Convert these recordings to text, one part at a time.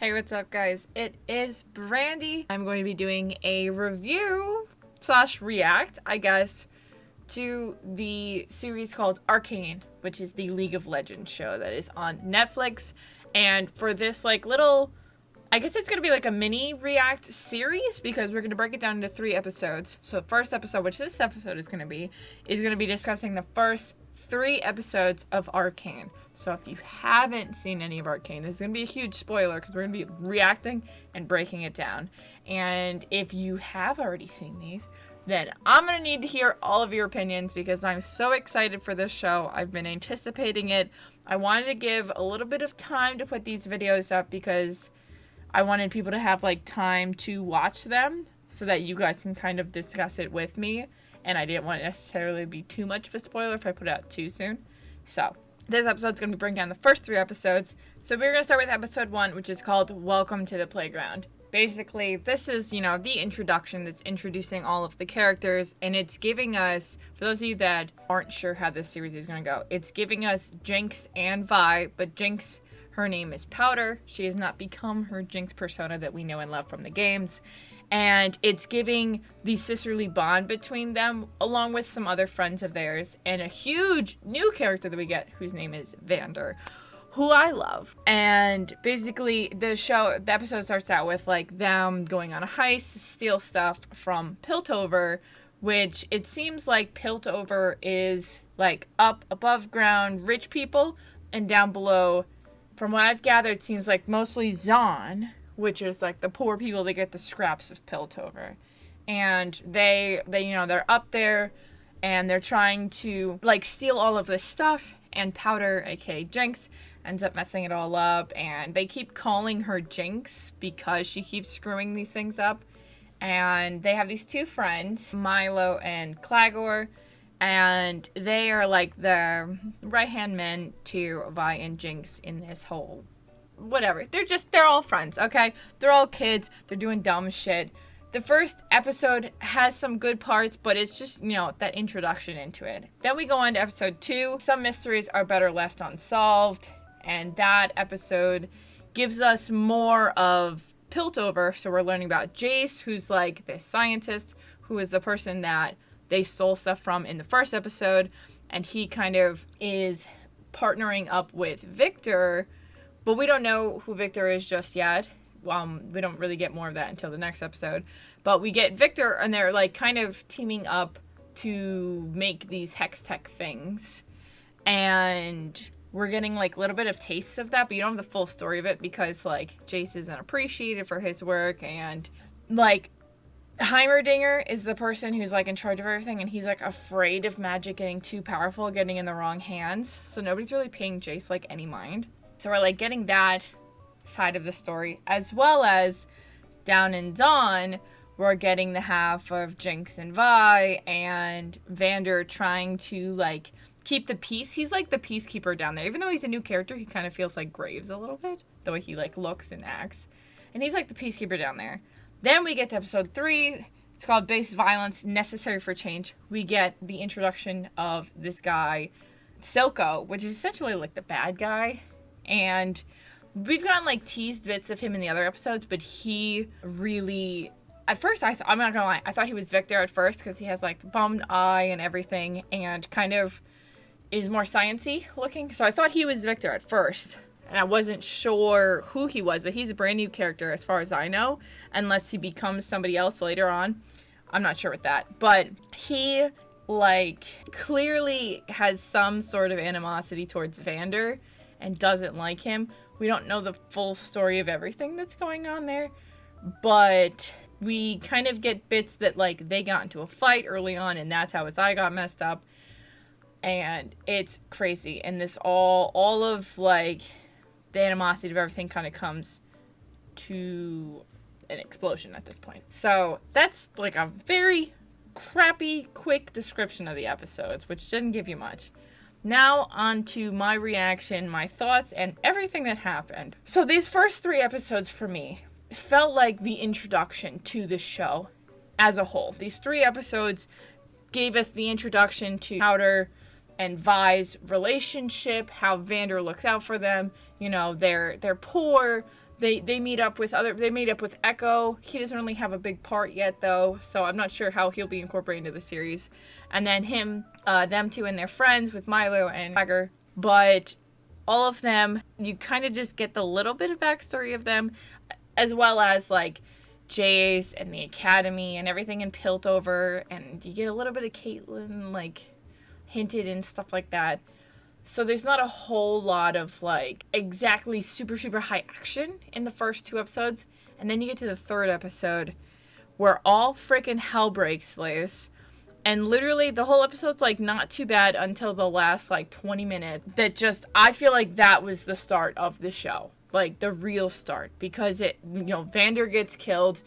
Hey, what's up, guys? It is Brandy. I'm going to be doing a review / react, I guess, to the series called ARCANE, which is the League of Legends show that is on Netflix. And for this little, I guess it's going to be like a mini react series because we're going to break it down into 3 episodes. So the first episode, which this episode is going to be discussing the first 3 episodes of ARCANE. So if you haven't seen any of ARCANE, this is going to be a huge spoiler because we're going to be reacting and breaking it down. And if you have already seen these, then I'm going to need to hear all of your opinions because I'm so excited for this show. I've been anticipating it. I wanted to give a little bit of time to put these videos up because I wanted people to have time to watch them so that you guys can kind of discuss it with me. And I didn't want it necessarily be too much of a spoiler if I put it out too soon. So this episode's going to be breaking down the first 3 episodes. So we're going to start with episode 1, which is called Welcome to the Playground. Basically, this is, the introduction that's introducing all of the characters, and it's giving us, for those of you that aren't sure how this series is going to go, it's giving us Jinx and Vi, but Jinx, her name is Powder. She has not become her Jinx persona that we know and love from the games. And it's giving the sisterly bond between them, along with some other friends of theirs, and a huge new character that we get, whose name is Viktor, who I love. And basically, the episode starts out with them going on a heist, steal stuff from Piltover, which it seems like Piltover is up above ground rich people, and down below, from what I've gathered, seems like mostly Zaun, which is the poor people that get the scraps of Piltover. And they're up there and they're trying to steal all of this stuff, and Powder, aka Jinx, ends up messing it all up, and they keep calling her Jinx because she keeps screwing these things up. And they have these 2 friends, Milo and Clagor, and they are the right-hand men to Vi and Jinx in this whole whatever. They're all friends, okay? They're all kids. They're doing dumb shit. The first episode has some good parts, but it's just, that introduction into it. Then we go on to episode 2. Some mysteries are better left unsolved, and that episode gives us more of Piltover. So we're learning about Jayce, who's this scientist, who is the person that they stole stuff from in the first episode, and he kind of is partnering up with Viktor. But we don't know who Viktor is just yet. We don't really get more of that until the next episode. But we get Viktor, and they're kind of teaming up to make these hex tech things. And we're getting a little bit of tastes of that, but you don't have the full story of it because Jayce isn't appreciated for his work. And Heimerdinger is the person who's in charge of everything, and he's afraid of magic getting too powerful, getting in the wrong hands. So nobody's really paying Jayce any mind. So we're getting that side of the story, as well as down in Dawn, we're getting the half of Jinx and Vi, and Vander trying to keep the peace. He's the peacekeeper down there. Even though he's a new character, he kind of feels like Graves a little bit, the way he looks and acts. And he's the peacekeeper down there. Then we get to episode 3. It's called Base Violence, Necessary for Change. We get the introduction of this guy, Silco, which is essentially the bad guy. And we've gotten teased bits of him in the other episodes, but he really, at first I'm not gonna lie, I thought he was Viktor at first because he has the bummed eye and everything, and kind of is more sciencey looking. So I thought he was Viktor at first, and I wasn't sure who he was, but he's a brand new character as far as I know, unless he becomes somebody else later on. I'm not sure with that, but he clearly has some sort of animosity towards Vander and doesn't like him. We don't know the full story of everything that's going on there, but we kind of get bits that they got into a fight early on, and that's how his eye got messed up, and it's crazy. And this all of the animosity of everything kind of comes to an explosion at this point. So that's a very crappy quick description of the episodes, which didn't give you much. Now on to my reaction, my thoughts, and everything that happened. So these first 3 episodes for me felt like the introduction to the show as a whole. These 3 episodes gave us the introduction to Powder and Vi's relationship, how Vander looks out for them. They're poor, They meet up with Echo. He doesn't really have a big part yet though, so I'm not sure how he'll be incorporated into the series. And then them two and their friends with Milo and Tiger. But all of them, you kind of just get the little bit of backstory of them, as well as like Jayce and the Academy and everything in Piltover, and you get a little bit of Caitlyn like hinted and stuff like that. So there's not a whole lot of like exactly super high action in the first 2 episodes. And then you get to the 3rd episode where all freaking hell breaks loose. And literally the whole episode's like not too bad until the last like 20 minutes. I feel like that was the start of the show. Like the real start. Because Vander gets killed.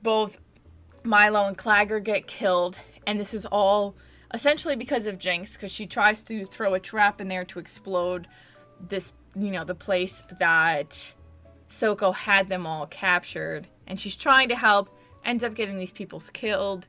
Both Milo and Clagger get killed. And this is all essentially because of Jinx, because she tries to throw a trap in there to explode this, the place that Soko had them all captured. And she's trying to help, ends up getting these people killed.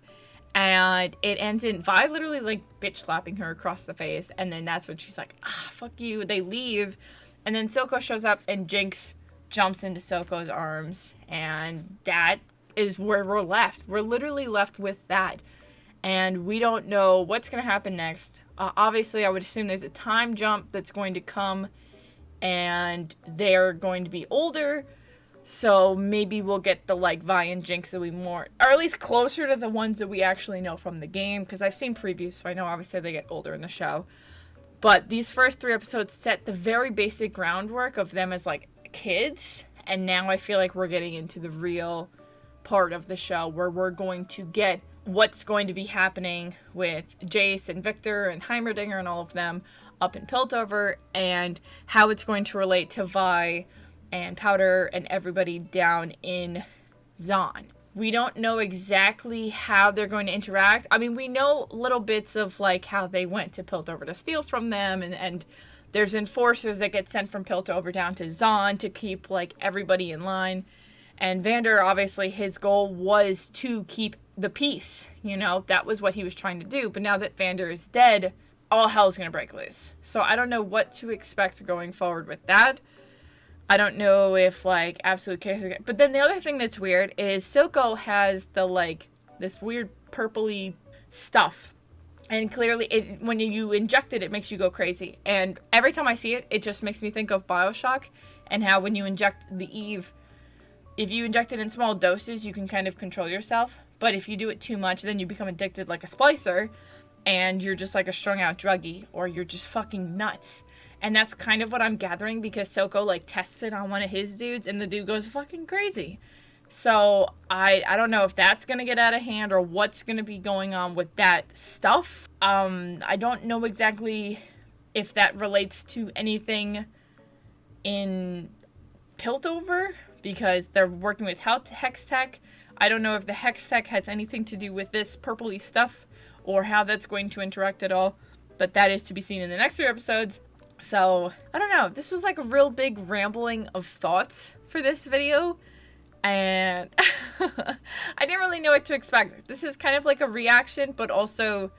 And it ends in Vi literally like bitch slapping her across the face. And then that's when she's like, fuck you. They leave. And then Soko shows up and Jinx jumps into Soko's arms. And that is where we're left. We're literally left with that. And we don't know what's going to happen next. Obviously, I would assume there's a time jump that's going to come. And they're going to be older. So maybe we'll get the like Vi and Jinx that we more, or at least closer to the ones that we actually know from the game. Because I've seen previews, so I know obviously they get older in the show. But these first 3 episodes set the very basic groundwork of them as like kids. And now I feel like we're getting into the real part of the show where we're going to get what's going to be happening with Jayce and Viktor and Heimerdinger and all of them up in Piltover, and how it's going to relate to Vi and Powder and everybody down in Zaun. We don't know exactly how they're going to interact. I mean, we know little bits of like how they went to Piltover to steal from them, and there's enforcers that get sent from Piltover down to Zaun to keep like everybody in line. And Vander, obviously, his goal was to keep the peace. That was what he was trying to do. But now that Vander is dead, all hell's going to break loose. So I don't know what to expect going forward with that. I don't know if, like, absolute chaos. But then the other thing that's weird is Soko has the, like, this weird purpley stuff. And clearly, when you inject it, it makes you go crazy. And every time I see it, it just makes me think of Bioshock. And how when you inject the Eve, if you inject it in small doses, you can kind of control yourself. But if you do it too much, then you become addicted like a splicer. And you're just like a strung out druggie. Or you're just fucking nuts. And that's kind of what I'm gathering, because Soko like tests it on one of his dudes and the dude goes fucking crazy. So I don't know if that's going to get out of hand or what's going to be going on with that stuff. I don't know exactly if that relates to anything in Piltover, because they're working with Hex Tech. I don't know if the Hex Tech has anything to do with this purpley stuff or how that's going to interact at all. But that is to be seen in the next 3 episodes. So, I don't know. This was like a real big rambling of thoughts for this video. And I didn't really know what to expect. This is kind of like a reaction, but also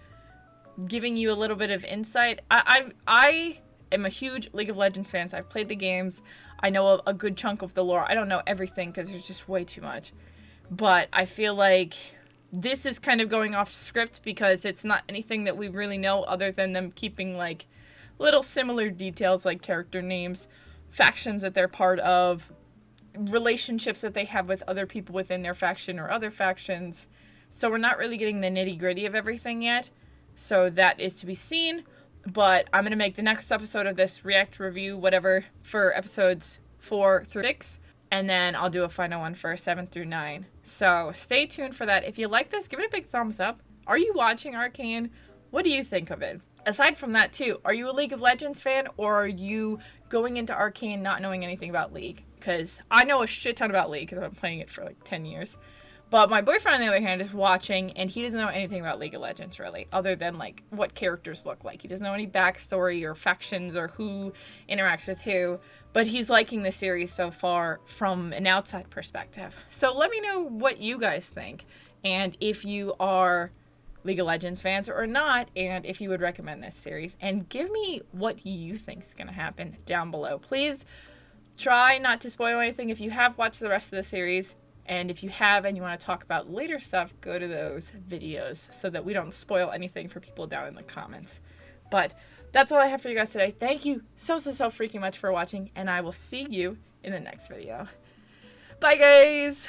giving you a little bit of insight. I am a huge League of Legends fan. So I've played the games. I know a good chunk of the lore. I don't know everything because there's just way too much. But I feel like this is kind of going off script because it's not anything that we really know other than them keeping like little similar details like character names, factions that they're part of, relationships that they have with other people within their faction or other factions. So we're not really getting the nitty-gritty of everything yet. So that is to be seen. But I'm going to make the next episode of this react review, whatever, for episodes 4 through 6. And then I'll do a final one for 7 through 9. So stay tuned for that. If you like this, give it a big thumbs up. Are you watching Arcane? What do you think of it? Aside from that, too, are you a League of Legends fan, or are you going into Arcane not knowing anything about League? Because I know a shit ton about League because I've been playing it for like 10 years. But my boyfriend, on the other hand, is watching, and he doesn't know anything about League of Legends, really, other than like what characters look like. He doesn't know any backstory or factions or who interacts with who. But he's liking the series so far from an outside perspective. So let me know what you guys think, and if you are League of Legends fans or not, and if you would recommend this series, and give me what you think is going to happen down below. Please try not to spoil anything if you have watched the rest of the series. And if you have and you want to talk about later stuff, go to those videos so that we don't spoil anything for people down in the comments. But that's all I have for you guys today. Thank you so freaking much for watching, and I will see you in the next video. Bye, guys!